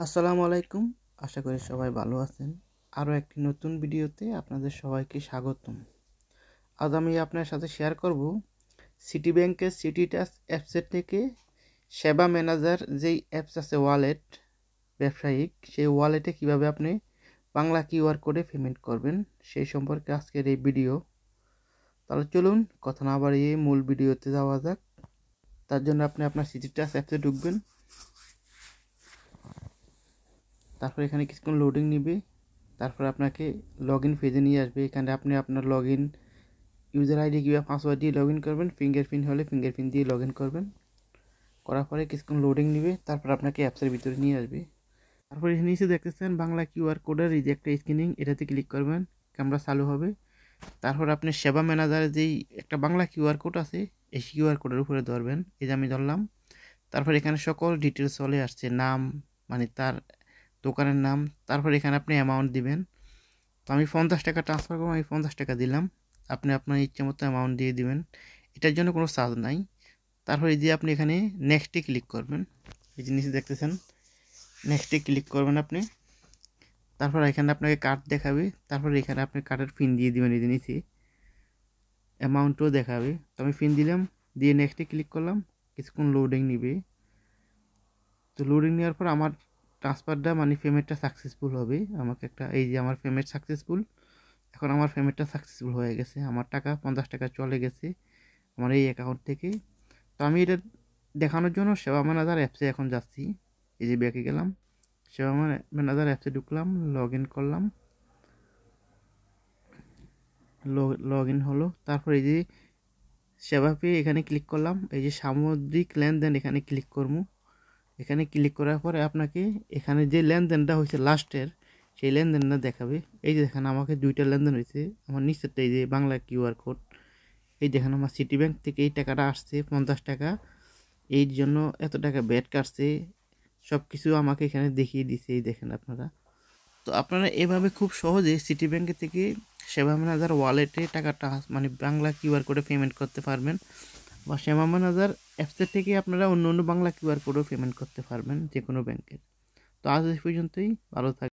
আসসালামু আলাইকুম। আশা করি সবাই ভালো আছেন। আরও একটি নতুন ভিডিওতে আপনাদের সবাইকে স্বাগতম। আজ আমি আপনার সাথে শেয়ার করব সিটি ব্যাংকের সিটি টাচ অ্যাপসের থেকে সেবা ম্যানেজার যেই অ্যাপস আছে ওয়ালেট ব্যবসায়িক, সেই ওয়ালেটে কিভাবে আপনি বাংলা কিউআর কোডে পেমেন্ট করবেন সেই সম্পর্কে আজকের এই ভিডিও। তাহলে চলুন কথা না বাড়িয়ে মূল ভিডিওতে যাওয়া যাক। তার জন্য আপনি আপনার সিটি টাচ অ্যাপসে ঢুকবেন। তারপর এখানে কিছুক্ষণ লোডিং নেবে। তারপর আপনাকে লগ ইন পেজে নিয়ে আসবে। এখানে আপনি আপনার লগ ইন ইউজার আইডি কিংবা পাসওয়ার্ড দিয়ে লগ ইন করবেন। ফিঙ্গারপ্রিন্ট হলে ফিঙ্গারপ্রিন্ট দিয়ে লগ ইন করবেন। করার পরে কিছুক্ষণ লোডিং নেবে। তারপর আপনাকে অ্যাপসের ভিতরে নিয়ে আসবে। তারপর এখানে নিচে দেখতেছেন বাংলা কিউআর কোডের এই যে একটা স্ক্যানিং, এটাতে ক্লিক করবেন, ক্যামেরা চালু হবে। তারপর আপনি সেবা ম্যানেজারে যেই একটা বাংলা কিউআর কোড আছে এই কিউআর কোডের উপরে ধরবেন। এই যে আমি ধরলাম। তারপর এখানে সকল ডিটেলস চলে আসছে, নাম মানে তার দোকানের নাম। তারপর এখানে আপনি অ্যামাউন্ট দিবেন। তো আমি 50 টাকা ট্রান্সফার করবো, আমি 50 টাকা দিলাম। আপনি আপনার ইচ্ছে মতো অ্যামাউন্ট দিয়ে দিবেন, এটার জন্য কোনো চার্জ নাই। তারপর এই যে আপনি এখানে নেক্সটে ক্লিক করবেন। এই যে নিচে দেখতেছেন নেক্সটে ক্লিক করবেন আপনি। তারপর এখানে আপনাকে কার্ড দেখাবে। তারপর এখানে আপনি কার্ডের পিন দিয়ে দিবেন। এই যে নিচে অ্যামাউন্টও দেখাবে। তো আমি পিন দিলাম, দিয়ে নেক্সটে ক্লিক করলাম। কিছুক্ষণ লোডিং নিবে। তো লোডিং নেওয়ার পর আমার ট্রান্সফারটা মানে পেমেন্টটা সাকসেসফুল হবে। আমাকে একটা এই যে আমার পেমেন্ট সাকসেসফুল। এখন আমার পেমেন্টটা সাকসেসফুল হয়ে গেছে। আমার টাকা 50 টাকা চলে গেছে আমার এই অ্যাকাউন্ট থেকে। তো আমি এটা দেখানোর জন্য সেবা ম্যানেজার অ্যাপসে এখন যাচ্ছি। এই যে ব্যাকে গেলাম, সেবা ম্যানেজার অ্যাপসে ঢুকলাম, লগ ইন করলাম, লগ ইন হলো। তারপর এই যে সেবা পেয়ে এখানে ক্লিক করলাম। এই যে সামুদ্রিক লেনদেন এখানে ক্লিক করবো। এখানে ক্লিক করার পরে আপনাকে এখানে যে লেনদেনটা হয়েছে লাস্টের সেই লেনদেনটা দেখাবে। এই যে দেখেন আমাকে 2টা লেনদেন হয়েছে। আমার নিচেরটা এই যে বাংলা কিউআর কোড। এই দেখেন আমার সিটি ব্যাংক থেকে এই টাকাটা আসছে 50 টাকা, এই জন্য এত টাকা ব্যাট কাটছে, সব কিছু আমাকে এখানে দেখিয়ে দিছে। এই দেখেন আপনারা। তো আপনারা এভাবে খুব সহজে সিটি ব্যাংকের থেকে সেবা ম্যানেজার ওয়ালেটে টাকাটা মানে বাংলা কিউআর কোডে পেমেন্ট করতে পারবেন, বা সেবা ম্যানেজার অ্যাপসের থেকে আপনারা অন্য অন্য বাংলা কিউআর কোডেও পেমেন্ট করতে পারবেন যে কোনো ব্যাংকের। তো আজ এই পর্যন্তই, ভালো থাকবেন।